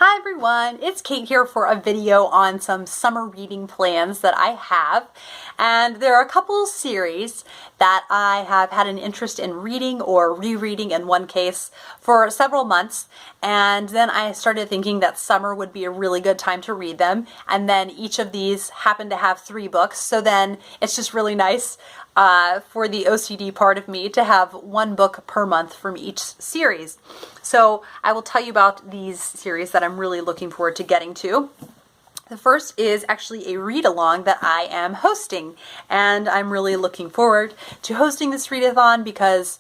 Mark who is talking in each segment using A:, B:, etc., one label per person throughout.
A: Hi everyone, it's Kate here for a video on some summer reading plans that I have. And there are a couple series that I have had an interest in reading or rereading in one case for several months. And then I started thinking that summer would be a really good time to read them. And then each of these happened to have 3 books. So then it's just really nice for the OCD part of me to have 1 book per month from each series. So I will tell you about these series that I'm really looking forward to getting to. The first is actually a read-along that I am hosting, and I'm really looking forward to hosting this read-along because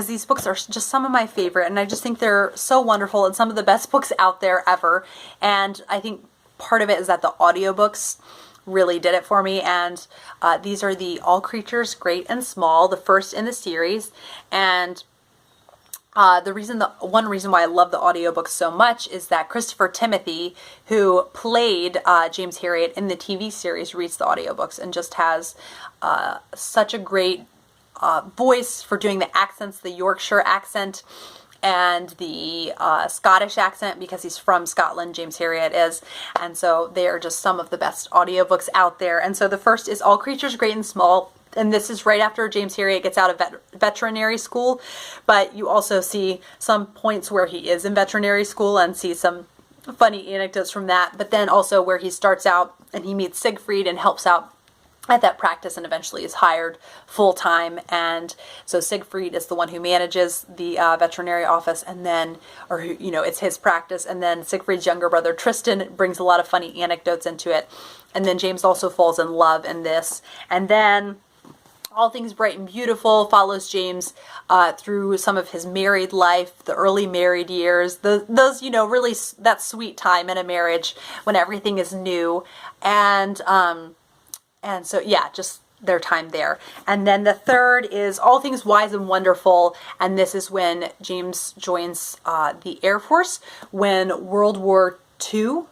A: these books are just some of my favorite, and I just think they're so wonderful and some of the best books out there ever. And I think part of it is that the audiobooks really did it for me, and these are the All Creatures Great and Small, the first in the series. And one reason why I love the audiobooks so much is that Christopher Timothy, who played James Herriot in the TV series, reads the audiobooks and just has such a great voice for doing the accents, the Yorkshire accent and the Scottish accent, because he's from Scotland, James Herriot is. And so they are just some of the best audiobooks out there. And so the first is All Creatures Great and Small. And this is right after James Herriot gets out of veterinary school, but you also see some points where he is in veterinary school and see some funny anecdotes from that, but then also where he starts out and he meets Siegfried and helps out at that practice and eventually is hired full-time. And so Siegfried is the one who manages the veterinary office, and then, it's his practice, and then Siegfried's younger brother Tristan brings a lot of funny anecdotes into it. And then James also falls in love in this. And then All Things Bright and Beautiful follows James through some of his married life, the early married years, those really that sweet time in a marriage when everything is new, and so yeah, just their time there. And then the third is All Things Wise and Wonderful, and this is when James joins the Air Force when World War II.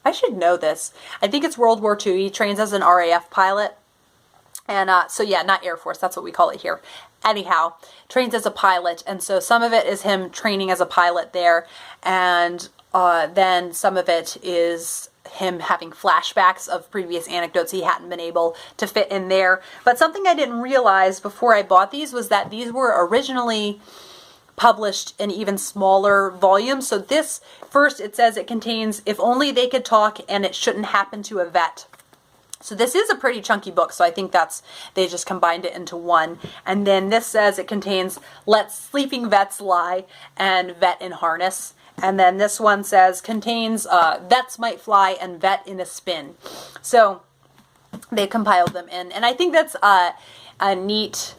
A: I should know this. I think it's World War II. He trains as an RAF pilot. And so yeah, not Air Force, that's what we call it here. Anyhow, trains as a pilot, and so some of it is him training as a pilot there, and then some of it is him having flashbacks of previous anecdotes he hadn't been able to fit in there. But something I didn't realize before I bought these was that these were originally published in even smaller volumes. So this, first it says it contains If Only They Could Talk and It Shouldn't Happen to a Vet. So this is a pretty chunky book, so I think they just combined it into one. And then this says it contains Let Sleeping Vets Lie and Vet in Harness. And then this one says contains Vets Might Fly and Vet in a Spin. So they compiled them in. And I think that's a neat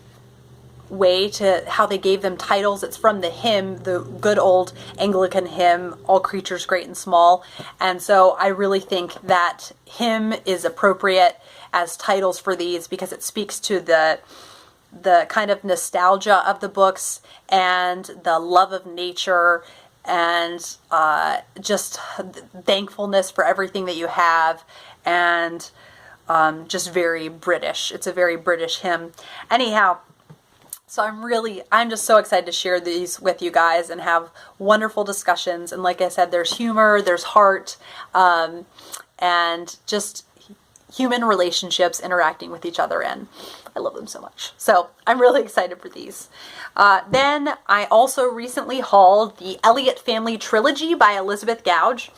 A: way to how they gave them titles. It's from the hymn, the good old Anglican hymn, All Creatures Great and Small. And so I really think that hymn is appropriate as titles for these because it speaks to the kind of nostalgia of the books and the love of nature and just thankfulness for everything that you have, and just very British. It's a very British hymn. Anyhow, so I'm just so excited to share these with you guys and have wonderful discussions. And like I said, there's humor, there's heart, and just human relationships interacting with each other. And I love them so much. So I'm really excited for these. Then I also recently hauled the Elliott Family Trilogy by Elizabeth Gouge.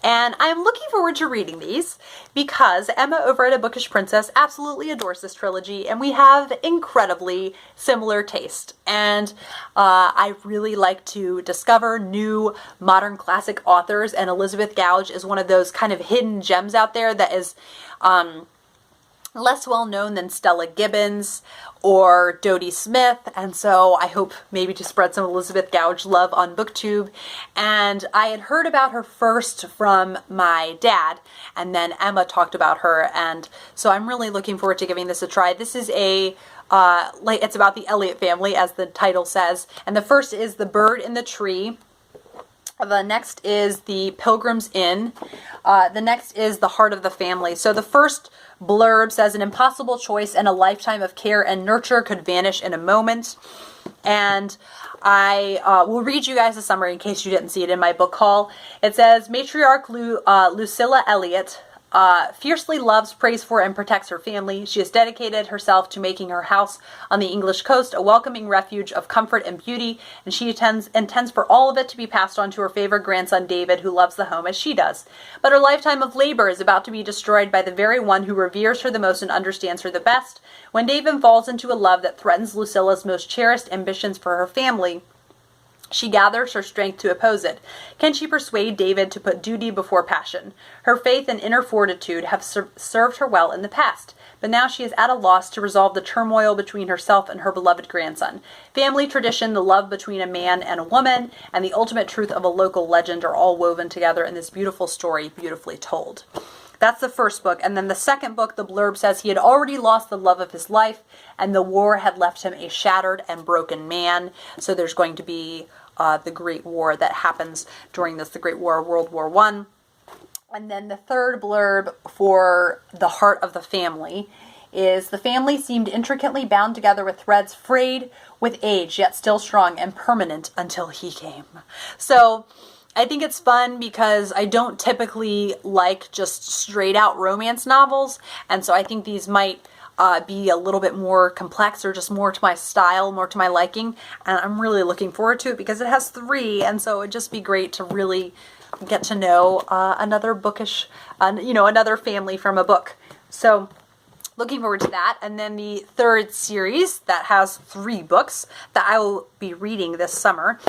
A: And I'm looking forward to reading these because Emma over at A Bookish Princess absolutely adores this trilogy, and we have incredibly similar taste. And I really like to discover new modern classic authors, and Elizabeth Gouge is one of those kind of hidden gems out there that is less well known than Stella Gibbons or Dodie Smith, and so I hope maybe to spread some Elizabeth Gouge love on BookTube. And I had heard about her first from my dad, and then Emma talked about her, and so I'm really looking forward to giving this a try. This is it's about the Elliott family, as the title says, and the first is The Bird in the Tree. The next is The Pilgrim's Inn. The next is The Heart of the Family. So the first blurb says, an impossible choice and a lifetime of care and nurture could vanish in a moment. And I will read you guys a summary in case you didn't see it in my book haul. It says, matriarch Lucilla Elliott fiercely loves, prays for, and protects her family. She has dedicated herself to making her house on the English coast a welcoming refuge of comfort and beauty, and she intends for all of it to be passed on to her favorite grandson David, who loves the home as she does. But her lifetime of labor is about to be destroyed by the very one who reveres her the most and understands her the best. When David falls into a love that threatens Lucilla's most cherished ambitions for her family, she gathers her strength to oppose it. Can she persuade David to put duty before passion? Her faith and inner fortitude have served her well in the past, but now she is at a loss to resolve the turmoil between herself and her beloved grandson. Family tradition, the love between a man and a woman, and the ultimate truth of a local legend are all woven together in this beautiful story, beautifully told. That's the first book. And then the second book, the blurb says he had already lost the love of his life, and the war had left him a shattered and broken man. So there's going to be the Great War that happens during this, the Great War, World War I. And then the third blurb for The Heart of the Family is, the family seemed intricately bound together with threads frayed with age, yet still strong and permanent until he came. So I think it's fun because I don't typically like just straight out romance novels. And so I think these might be a little bit more complex or just more to my style, more to my liking. And I'm really looking forward to it because it has 3. And so it'd just be great to really get to know another bookish, another family from a book. So looking forward to that. And then the third series that has 3 books that I will be reading this summer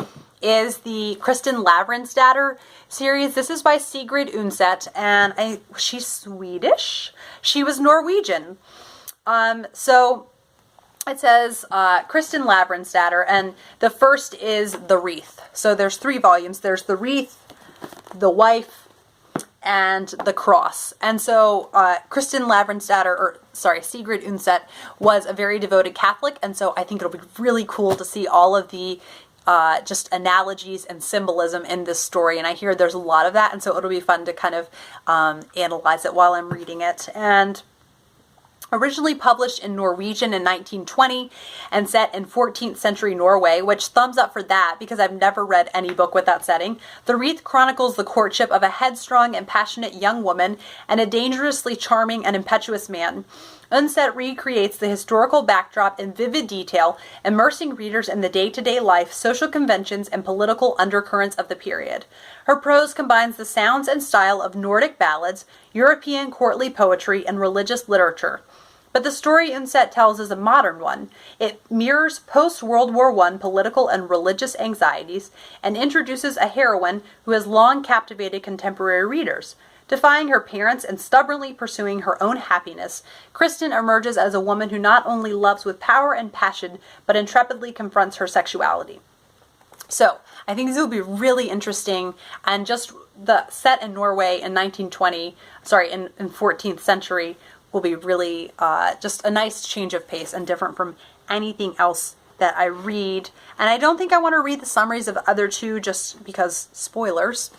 A: is the Kristin Lavransdatter series. This is by Sigrid Undset, and she's Swedish. She was Norwegian. So it says Kristin Lavransdatter, and the first is The Wreath. So there's 3 volumes. There's The Wreath, The Wife, and The Cross. And so Sigrid Undset was a very devoted Catholic, and so I think it'll be really cool to see all of the just analogies and symbolism in this story, and I hear there's a lot of that, and so it'll be fun to kind of analyze it while I'm reading it. And originally published in Norwegian in 1920 and set in 14th century Norway, which thumbs up for that because I've never read any book with that setting. The Wreath chronicles the courtship of a headstrong and passionate young woman and a dangerously charming and impetuous man. Undset recreates the historical backdrop in vivid detail, immersing readers in the day-to-day life, social conventions, and political undercurrents of the period. Her prose combines the sounds and style of Nordic ballads, European courtly poetry, and religious literature. But the story Undset tells is a modern one. It mirrors post-World War I political and religious anxieties and introduces a heroine who has long captivated contemporary readers. Defying her parents and stubbornly pursuing her own happiness, Kristin emerges as a woman who not only loves with power and passion, but intrepidly confronts her sexuality. So, I think this will be really interesting, and just the set in Norway in 14th century will be really just a nice change of pace and different from anything else that I read. And I don't think I want to read the summaries of the other 2 just because spoilers.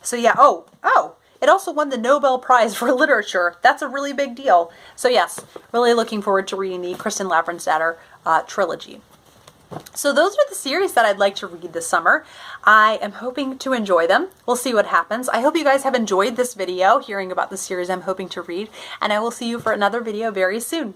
A: So yeah, it also won the Nobel Prize for Literature. That's a really big deal. So yes, really looking forward to reading the Kristin Lavransdatter trilogy. So those are the series that I'd like to read this summer. I am hoping to enjoy them. We'll see what happens. I hope you guys have enjoyed this video, hearing about the series I'm hoping to read, and I will see you for another video very soon.